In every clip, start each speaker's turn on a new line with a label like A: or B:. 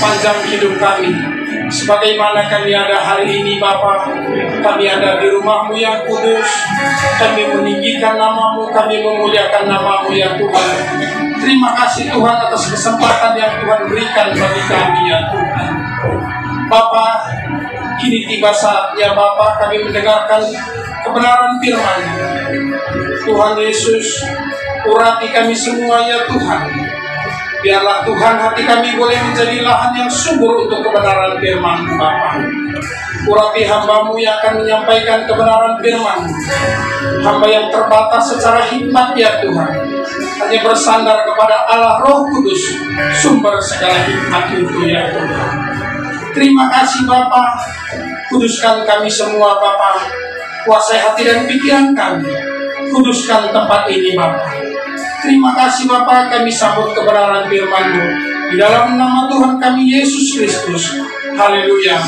A: sepanjang hidup kami. Sebagaimana kami ada hari ini Bapa, kami ada di rumah-Mu yang kudus, kami meninggikan nama-Mu, kami memuliakan nama-Mu ya Tuhan. Terima kasih Tuhan atas kesempatan yang Tuhan berikan bagi kami ya Tuhan. Bapa, kini tiba saatnya Bapa kami mendengarkan kebenaran firman Tuhan Yesus. Urapi kami semua ya Tuhan. Biarlah Tuhan hati kami boleh menjadi lahan yang subur untuk kebenaran firman Bapa. Urapi hamba-Mu yang akan menyampaikan kebenaran firman. Hamba yang terbatas secara hikmat ya Tuhan, hanya bersandar kepada Allah Roh Kudus, sumber segala hikmat itu ya Tuhan. Terima kasih Bapa. Kuduskan kami semua Bapa. Kuasai hati dan pikiran kami. Kuduskan tempat ini Bapa. Terima kasih Bapa, kami sambut kebenaran firman-Mu di dalam nama Tuhan kami Yesus Kristus. Haleluya.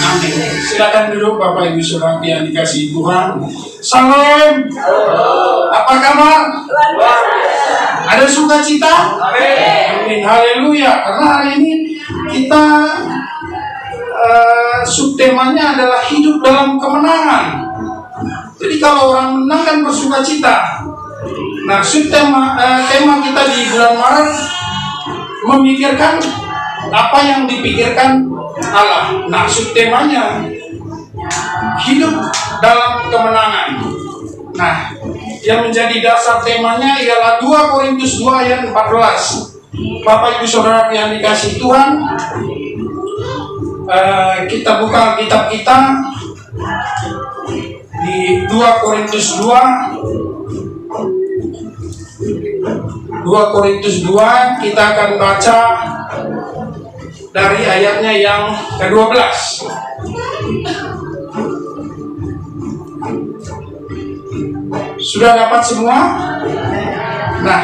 A: Amin. Silakan duduk Bapak Ibu Saudara yang dikasihi Tuhan. Salam. Apa kabar? Ada sukacita? Amin. Haleluya. Karena hari ini kita subtemanya adalah hidup dalam kemenangan. Jadi kalau orang menang kan bersukacita. Nah, tema kita di bulan Maret memikirkan apa yang dipikirkan Allah. Nah, subtemanya hidup dalam kemenangan. Nah, yang menjadi dasar temanya ialah 2 Korintus 2 ayat 14. Bapak Ibu Saudara yang dikasihi Tuhan, kita buka kitab kita di 2 Korintus 2 Korintus 2, kita akan baca dari ayatnya yang ke-12. Sudah dapat semua? Nah,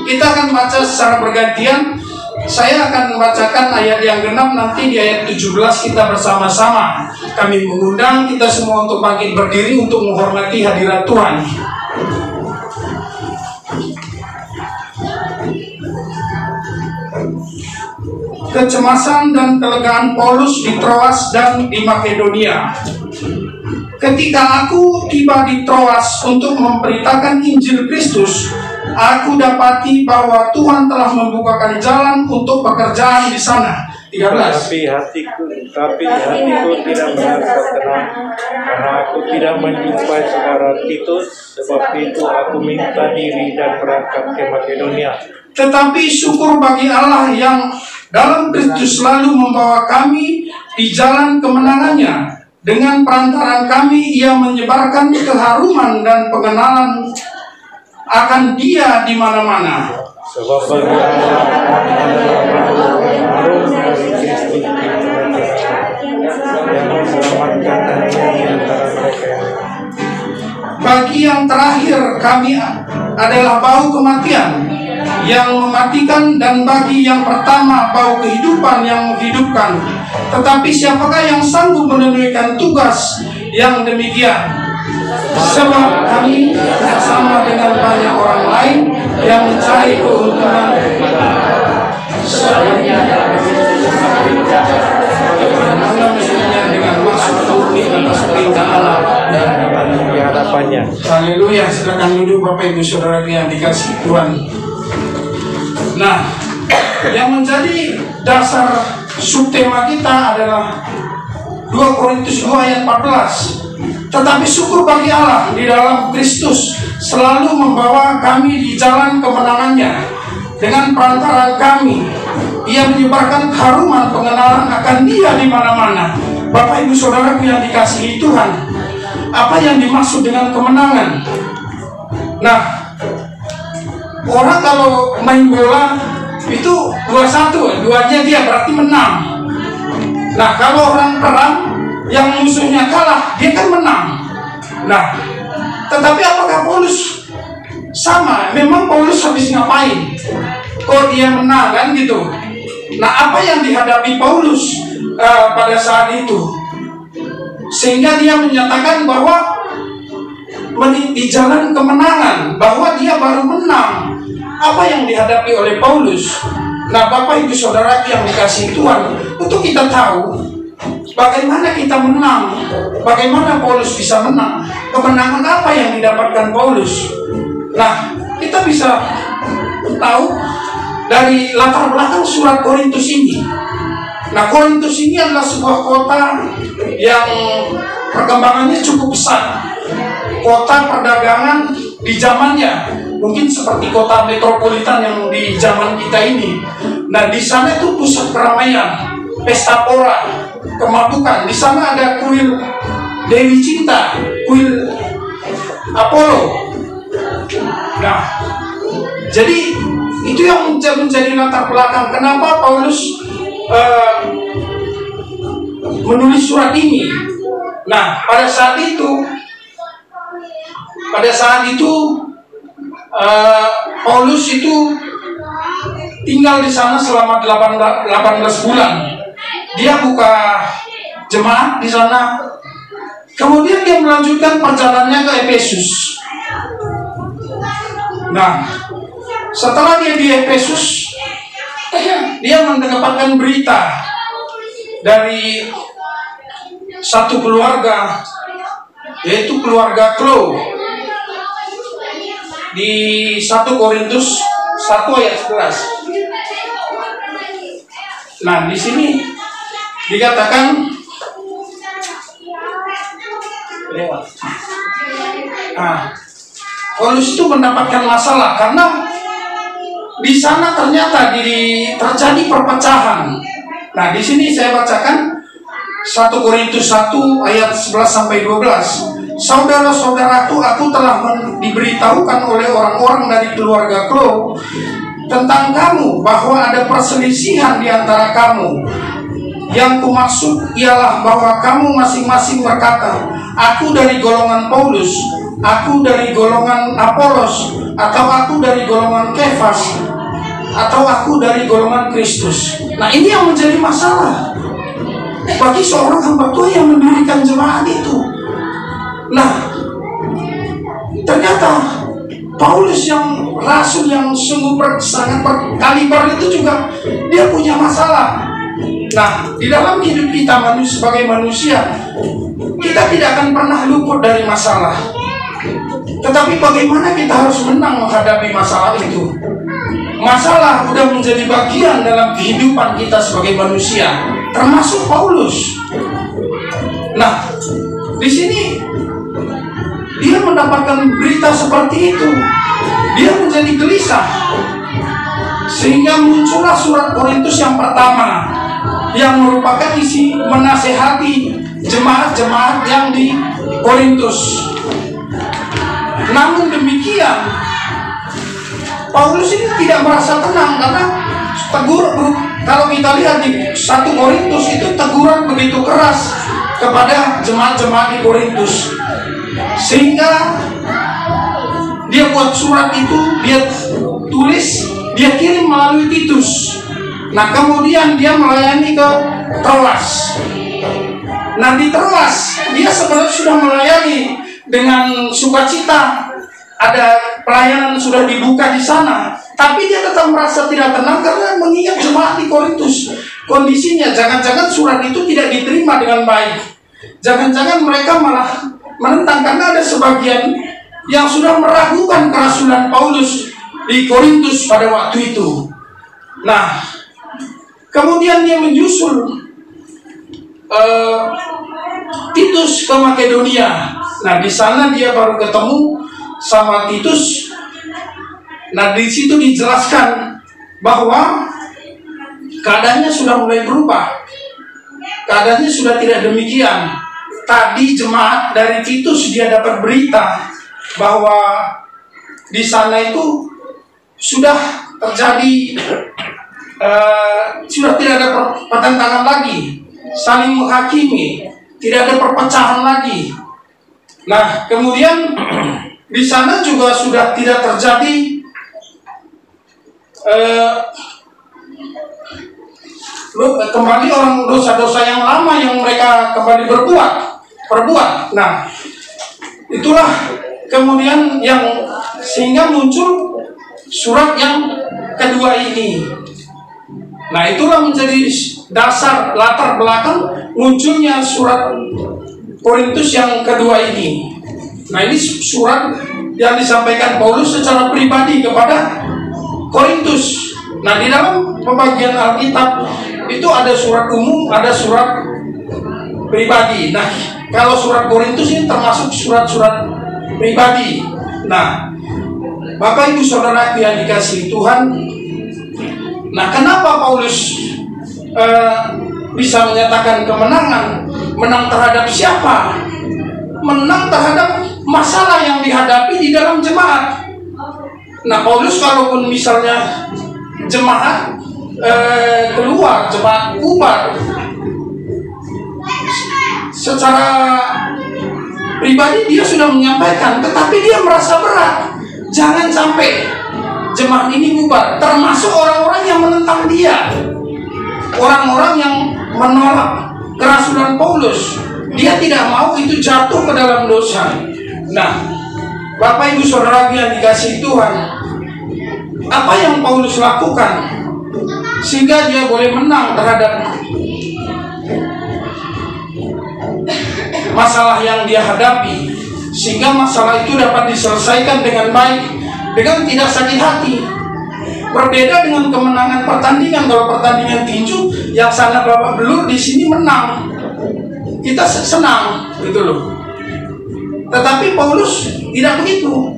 A: kita akan baca secara bergantian. Saya akan membacakan ayat yang genap, nanti di ayat 17 kita bersama-sama. Kami mengundang kita semua untuk bangkit berdiri untuk menghormati hadirat Tuhan. Kecemasan dan kelegaan Paulus di Troas dan di Makedonia. Ketika aku tiba di Troas untuk memberitakan Injil Kristus, aku dapati bahwa Tuhan telah membukakan jalan untuk pekerjaan di sana. 13.
B: Tapi hatiku tidak merasa tenang, karena aku tidak menjumpai saudara Titus. Sebab itu aku minta diri dan berangkat ke Makedonia.
A: Tetapi syukur bagi Allah yang dalam Kristus selalu membawa kami di jalan kemenangannya. Dengan perantaraan kami, Ia menyebarkan keharuman dan pengenalan akan Dia di mana-mana.
B: Sebab bagi Allah harum dari Kristus yang diselamatkan dari antara mereka.
A: Bagi yang terakhir kami adalah bau kematian yang mematikan, dan bagi yang pertama bau kehidupan yang menghidupkan. Tetapi siapakah yang sanggup menunaikan tugas yang demikian? Sebab kami tidak sama dengan banyak orang lain yang mencari keuntungan. Dengan maksud murni atas perintah Allah
B: di hadapannya.
A: Haleluya. Silakan duduk Bapak Ibu Saudara yang dikasihi Tuhan. Nah, yang menjadi dasar subtema kita adalah 2 Korintus 2 ayat 14. Tetapi syukur bagi Allah di dalam Kristus selalu membawa kami di jalan kemenangannya. Dengan perantaraan kami, Ia menyebarkan haruman pengenalan akan Dia di mana-mana. Bapak Ibu Saudaraku yang dikasihi Tuhan, apa yang dimaksud dengan kemenangan? Nah, orang kalau main bola itu 2-1, duanya dia berarti menang. Nah, kalau orang perang yang musuhnya kalah, dia kan menang. Nah, tetapi apakah Paulus sama? Memang Paulus habis ngapain? Kok dia menang kan gitu? Nah, apa yang dihadapi Paulus pada saat itu? Sehingga dia menyatakan bahwa di jalan kemenangan, bahwa dia baru menang. Apa yang dihadapi oleh Paulus? Nah, Bapak Ibu Saudara yang dikasihi Tuhan, untuk kita tahu bagaimana kita menang, bagaimana Paulus bisa menang, kemenangan apa yang didapatkan Paulus. Nah, kita bisa tahu dari latar belakang surat Korintus ini. Nah, Korintus ini adalah sebuah kota yang perkembangannya cukup pesat. Kota perdagangan di zamannya, mungkin seperti kota metropolitan yang di zaman kita ini. Nah, di sana itu pusat keramaian, pesta pora, kemabukan. Di sana ada kuil Dewi Cinta, kuil Apollo. Nah, jadi itu yang menjadi latar belakang kenapa Paulus menulis surat ini. Nah, pada saat itu Paulus itu tinggal di sana selama 18 bulan. Dia buka jemaat di sana. Kemudian dia melanjutkan perjalanannya ke Efesus. Nah, setelah dia di Efesus, dia mendapatkan berita dari satu keluarga, yaitu keluarga Chloe, di 1 Korintus 1 ayat 11. Nah, di sini dikatakan Paulus itu mendapatkan masalah karena di sana ternyata terjadi perpecahan. Nah, di sini saya bacakan 1 Korintus 1 ayat 11 sampai 12. Saudara-saudaraku, aku telah diberitahukan oleh orang-orang dari keluarga Chloe tentang kamu bahwa ada perselisihan di antara kamu. Yang kumaksud ialah bahwa kamu masing-masing berkata, aku dari golongan Paulus, aku dari golongan Apolos, atau aku dari golongan Kefas, atau aku dari golongan Kristus. Nah, ini yang menjadi masalah bagi seorang hamba Tuhan yang mendirikan jemaat itu. Nah, ternyata Paulus yang rasul yang sungguh sangat berkaliber itu juga dia punya masalah. Nah, di dalam hidup kita sebagai manusia, kita tidak akan pernah luput dari masalah. Tetapi bagaimana kita harus menang menghadapi masalah itu? Masalah sudah menjadi bagian dalam kehidupan kita sebagai manusia, termasuk Paulus. Nah, di sini dia mendapatkan berita seperti itu. Dia menjadi gelisah, sehingga muncullah surat Korintus yang pertama, yang merupakan isi menasehati jemaat-jemaat yang di Korintus. Namun demikian, Paulus ini tidak merasa tenang karena kalau kita lihat di 1 Korintus itu teguran begitu keras kepada jemaat-jemaat di Korintus, sehingga dia buat surat itu, dia tulis, dia kirim melalui Titus. Nah, kemudian dia melayani ke Troas. Nah, di Troas dia sebenarnya sudah melayani dengan sukacita. Ada pelayanan sudah dibuka di sana, tapi dia tetap merasa tidak tenang karena mengingat jemaat di Korintus. Kondisinya, jangan-jangan surat itu tidak diterima dengan baik. Jangan-jangan mereka malah menentang karena ada sebagian yang sudah meragukan kerasulan Paulus di Korintus pada waktu itu. Nah, kemudian dia menyusul Titus ke Makedonia. Nah, di sana dia baru ketemu sama Titus. Nah, di situ dijelaskan bahwa keadaannya sudah mulai berubah. Keadaannya sudah tidak demikian. Tadi jemaat dari Titus dia dapat berita bahwa di sana itu sudah terjadi sudah tidak ada pertentangan lagi, saling menghakimi, tidak ada perpecahan lagi. Nah, kemudian di sana juga sudah tidak terjadi kembali orang dosa-dosa yang lama yang mereka kembali perbuat. Nah, itulah kemudian yang sehingga muncul surat yang kedua ini. Nah, itulah menjadi dasar latar belakang munculnya surat Korintus yang kedua ini. Nah, ini surat yang disampaikan Paulus secara pribadi kepada Korintus. Nah, di dalam pembagian Alkitab itu ada surat umum, ada surat pribadi. Nah, kalau surat Korintus ini termasuk surat-surat pribadi. Nah, Bapak Ibu Saudara yang dikasihi Tuhan, nah kenapa Paulus bisa menyatakan kemenangan? Menang terhadap siapa? Menang terhadap masalah yang dihadapi di dalam jemaat. Nah, Paulus kalaupun misalnya jemaat keluar, jemaat bubar, secara pribadi dia sudah menyampaikan, tetapi dia merasa berat. Jangan sampai jemaat ini bubar, termasuk orang-orang yang menentang dia, orang-orang yang menolak kerasulan Paulus. Dia tidak mau itu jatuh ke dalam dosa. Nah, Bapak Ibu Saudara yang dikasihi Tuhan, apa yang Paulus lakukan sehingga dia boleh menang terhadap masalah yang dia hadapi, sehingga masalah itu dapat diselesaikan dengan baik, dengan tidak sakit hati. Berbeda dengan kemenangan pertandingan. Kalau pertandingan tinju, yang sana babak belur, di sini menang, kita senang, gitu loh. Tetapi Paulus tidak begitu.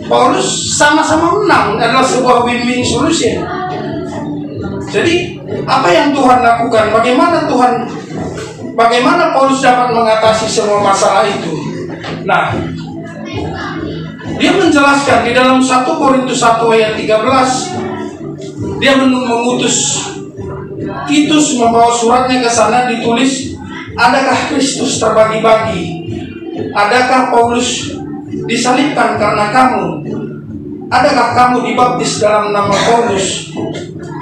A: Paulus sama-sama menang, adalah sebuah win-win solution. Jadi apa yang Tuhan lakukan? Bagaimana Paulus dapat mengatasi semua masalah itu? Nah, dia menjelaskan di dalam 1 Korintus 1 ayat 13, dia mengutus Titus membawa suratnya ke sana, ditulis, adakah Kristus terbagi-bagi? Adakah Paulus disalibkan karena kamu? Adakah kamu dibaptis dalam nama Paulus?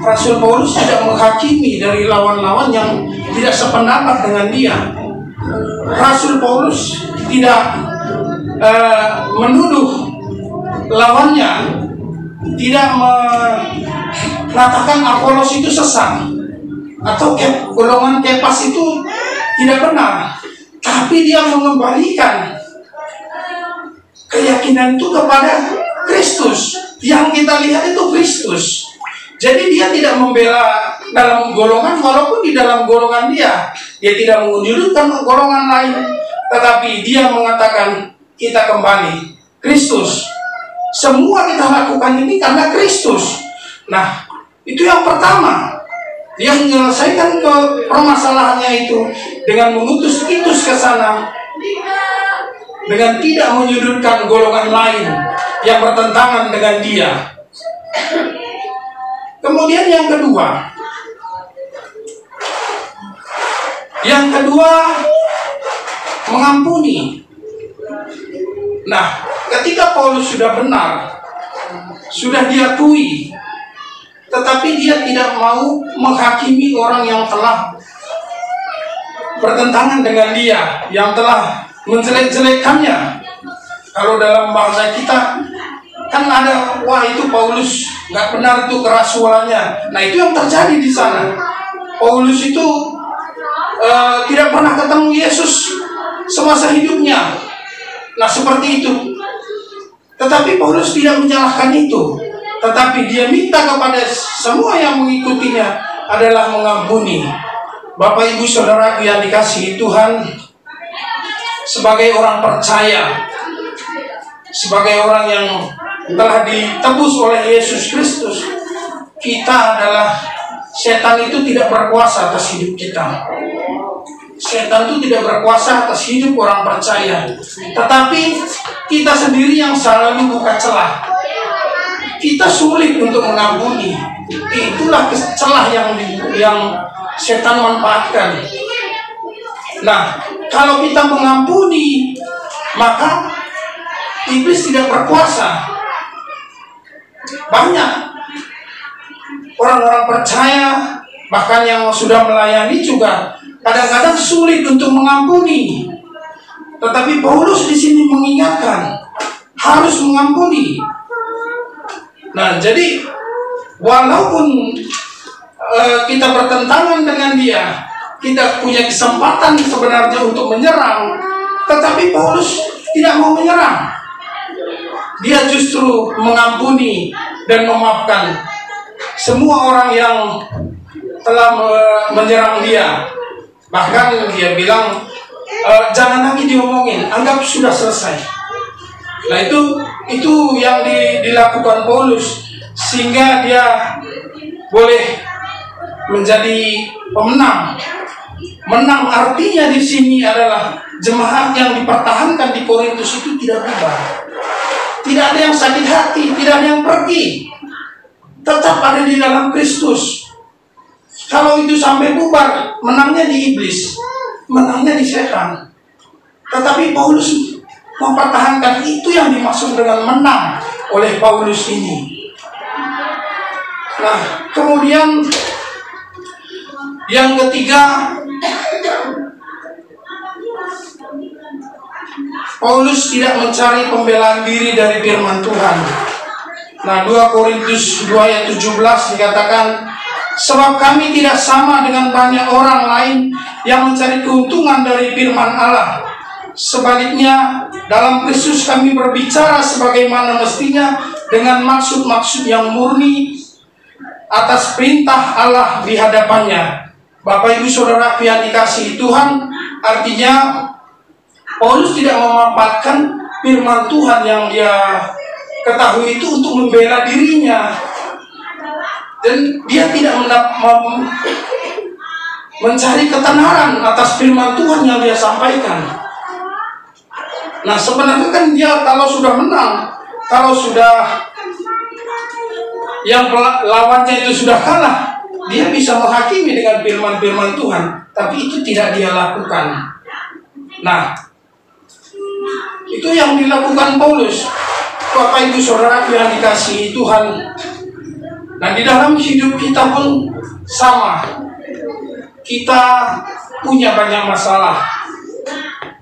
A: Rasul Paulus tidak menghakimi dari lawan-lawan yang tidak sependapat dengan dia. Rasul Paulus tidak menuduh lawannya, tidak mengatakan Apolos itu sesat atau golongan Kepas itu tidak benar, tapi dia mengembalikan keyakinan itu kepada Kristus. Yang kita lihat itu Kristus. Jadi dia tidak membela dalam golongan, walaupun di dalam golongan dia tidak mengunjurkan golongan lain, tetapi dia mengatakan kita kembali Kristus. Semua kita lakukan ini karena Kristus. Nah, itu yang pertama. Dia menyelesaikan permasalahannya itu dengan mengutus Titus ke sana, dengan tidak menyudutkan golongan lain yang bertentangan dengan dia. Kemudian yang kedua mengampuni. Nah, ketika Paulus sudah benar, sudah diakui, tetapi dia tidak mau menghakimi orang yang telah bertentangan dengan dia, yang telah menjelek-jelekannya. Kalau dalam bahasa kita kan ada, wah itu Paulus nggak benar, itu kerasulannya. Nah, itu yang terjadi di sana. Paulus itu tidak pernah ketemu Yesus semasa hidupnya. Nah, seperti itu. Tetapi Paulus tidak menyalahkan itu, tetapi dia minta kepada semua yang mengikutinya adalah mengampuni. Bapak Ibu Saudara yang dikasihi Tuhan, sebagai orang percaya, sebagai orang yang telah ditebus oleh Yesus Kristus, kita adalah, setan itu tidak berkuasa atas hidup kita. Setan itu tidak berkuasa atas hidup orang percaya, tetapi kita sendiri yang selalu buka celah. Kita sulit untuk mengampuni. Itulah celah yang setan manfaatkan. Nah, kalau kita mengampuni, maka iblis tidak berkuasa. Banyak orang-orang percaya, bahkan yang sudah melayani juga kadang-kadang sulit untuk mengampuni. Tetapi Paulus di sini mengingatkan harus mengampuni. Nah, jadi walaupun kita bertentangan dengan dia, kita punya kesempatan sebenarnya untuk menyerang, tetapi Paulus tidak mau menyerang. Dia justru mengampuni dan memaafkan semua orang yang telah menyerang dia. Bahkan dia bilang, jangan lagi diomongin, anggap sudah selesai. Nah itu yang dilakukan Paulus, sehingga dia boleh menjadi pemenang. Menang artinya di sini adalah jemaat yang dipertahankan di Korintus itu tidak bubar. Tidak ada yang sakit hati, tidak ada yang pergi. Tetap ada di dalam Kristus. Kalau itu sampai bubar, menangnya di iblis, menangnya di setan. Tetapi Paulus mempertahankan, itu yang dimaksud dengan menang oleh Paulus ini. Nah, kemudian yang ketiga, Paulus tidak mencari pembelaan diri dari firman Tuhan. Nah, 2 Korintus 2 ayat 17 dikatakan, sebab kami tidak sama dengan banyak orang lain yang mencari keuntungan dari firman Allah. Sebaliknya, dalam Kristus kami berbicara sebagaimana mestinya dengan maksud-maksud yang murni atas perintah Allah di hadapannya. Bapak Ibu Saudara yang dikasihi Tuhan, artinya Paulus tidak memanfaatkan firman Tuhan yang dia ketahui itu untuk membela dirinya, dan dia tidak mencari ketenaran atas firman Tuhan yang dia sampaikan. Nah, sebenarnya kan dia kalau sudah menang, kalau sudah yang lawannya itu sudah kalah, dia bisa menghakimi dengan firman-firman Tuhan, tapi itu tidak dia lakukan. Nah, itu yang dilakukan Paulus. Bapak Ibu Saudara yang dikasihi Tuhan. Nah, di dalam hidup kita pun sama. Kita punya banyak masalah.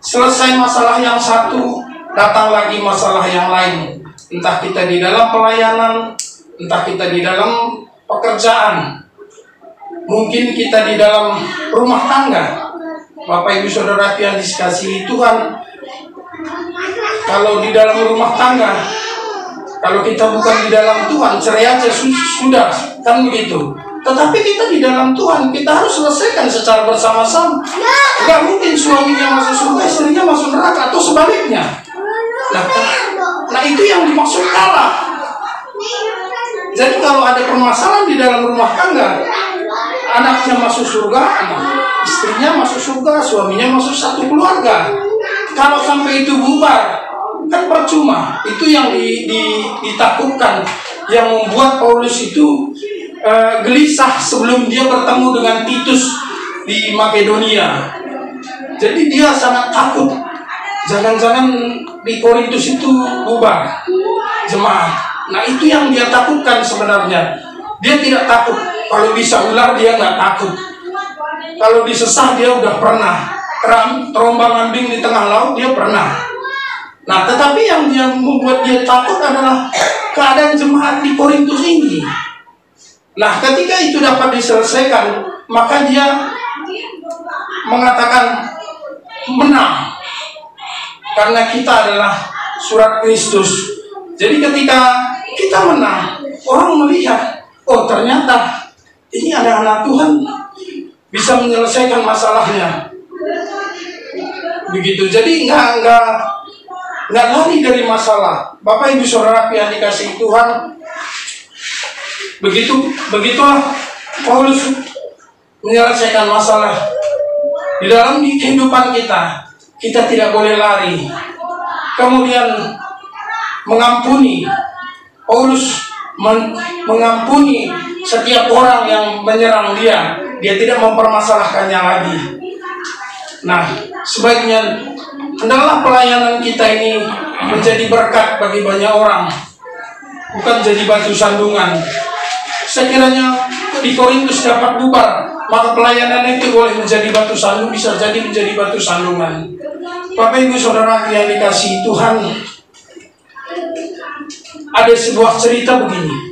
A: Selesai masalah yang satu, datang lagi masalah yang lain. Entah kita di dalam pelayanan, entah kita di dalam pekerjaan, mungkin kita di dalam rumah tangga. Bapak Ibu Saudara yang dikasihi Tuhan, kalau di dalam rumah tangga, kalau kita bukan di dalam Tuhan, cerai aja sudah, kan begitu. Tetapi kita di dalam Tuhan, kita harus selesaikan secara bersama-sama. Gak mungkin suaminya masuk surga, istrinya masuk neraka, atau sebaliknya. Nah itu yang dimaksud kalah. Jadi kalau ada permasalahan di dalam rumah tangga, anaknya masuk surga, istrinya masuk surga, suaminya masuk satu keluarga. Kalau sampai itu bubar, kan percuma. Itu yang ditakutkan, yang membuat Paulus itu gelisah sebelum dia bertemu dengan Titus di Makedonia. Jadi dia sangat takut, jangan-jangan di Korintus itu bubar jemaat. Nah itu yang dia takutkan sebenarnya. Dia tidak takut. Kalau bisa ular dia nggak takut. Kalau disesah dia udah pernah. Terombang-ambing di tengah laut dia pernah. Nah tetapi yang membuat dia takut adalah keadaan jemaat di Korintus ini. Nah ketika itu dapat diselesaikan, maka dia mengatakan menang. Karena kita adalah surat Kristus. Jadi ketika kita menang, orang melihat, oh ternyata ini ada anak Tuhan bisa menyelesaikan masalahnya. Begitu. Jadi nggak lari dari masalah. Bapak Ibu Saudara yang dikasihi Tuhan, begitulah Paulus menyelesaikan masalah di dalam kehidupan kita. Kita tidak boleh lari. Kemudian mengampuni. Paulus mengampuni setiap orang yang menyerang dia. Dia tidak mempermasalahkannya lagi. Nah, sebaiknya hendaklah pelayanan kita ini menjadi berkat bagi banyak orang, bukan jadi batu sandungan. Sekiranya di Korintus dapat bubar, maka pelayanan itu boleh menjadi batu sandung, bisa jadi menjadi batu sandungan. Bapak Ibu Saudara yang dikasihi Tuhan, ada sebuah cerita begini.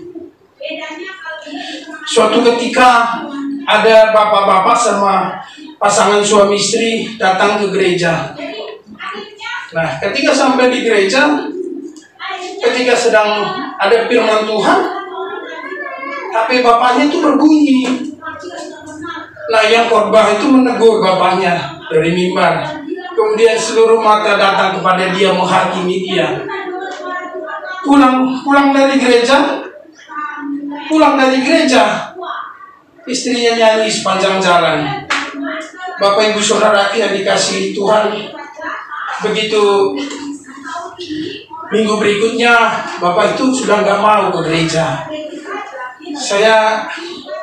A: Suatu ketika ada bapak-bapak sama pasangan suami istri datang ke gereja. Nah, ketika sampai di gereja, ketika sedang ada firman Tuhan, HP bapaknya itu berbunyi. Nah, yang khotbah itu menegur bapaknya dari mimbar. Kemudian seluruh mata datang kepada dia menghakimi dia. Pulang dari gereja, istrinya nyanyi sepanjang jalan. Bapak Ibu Saudara yang dikasihi Tuhan, begitu minggu berikutnya Bapak itu sudah nggak mau ke gereja. Saya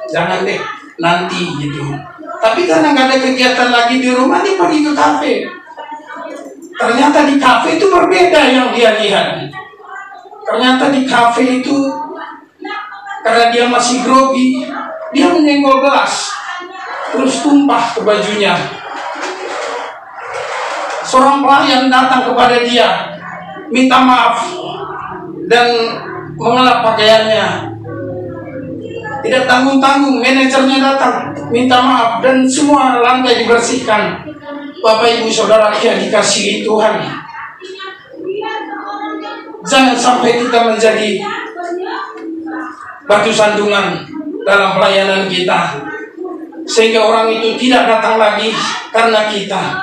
A: jangan deh nanti gitu. Tapi karena nggak ada kegiatan lagi di rumah, dia pergi ke kafe. Ternyata di kafe itu berbeda yang dia lihat. Ternyata di kafe itu, karena dia masih grogi, dia menyenggol gelas, terus tumpah ke bajunya. Seorang pelayan datang kepada dia, minta maaf, dan mengelap pakaiannya. Tidak tanggung-tanggung, manajernya datang, minta maaf, dan semua lantai dibersihkan. Bapak Ibu Saudara yang dikasihi Tuhan, jangan sampai kita menjadi batu sandungan dalam pelayanan kita, sehingga orang itu tidak datang lagi karena kita.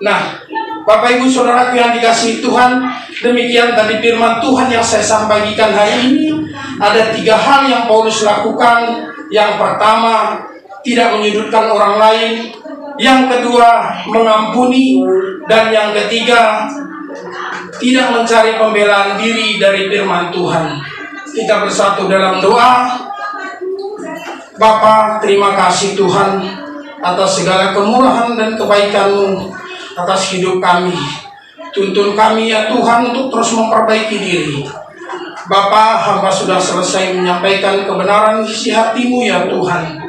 A: Nah, Bapak Ibu Saudara yang dikasihi Tuhan, demikian tadi firman Tuhan yang saya sampaikan hari ini. Ada 3 hal yang Paulus lakukan. Yang pertama, tidak menyudutkan orang lain. Yang kedua, mengampuni. Dan yang ketiga, tidak mencari pembelaan diri dari firman Tuhan. Kita bersatu dalam doa. Bapa, terima kasih Tuhan atas segala kemurahan dan kebaikan-Mu atas hidup kami. Tuntun kami ya Tuhan untuk terus memperbaiki diri. Bapa, hamba sudah selesai menyampaikan kebenaran isi hati-Mu ya Tuhan.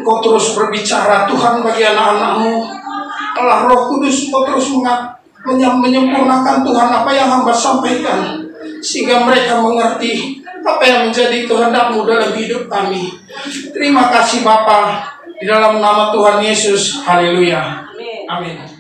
A: Engkau terus berbicara Tuhan bagi anak-anak-Mu. Allah Roh Kudus, Engkau terus menyempurnakan Tuhan apa yang hamba sampaikan, sehingga mereka mengerti apa yang menjadi kehendak-Mu dalam hidup kami. Terima kasih Bapa, di dalam nama Tuhan Yesus. Haleluya. Amin.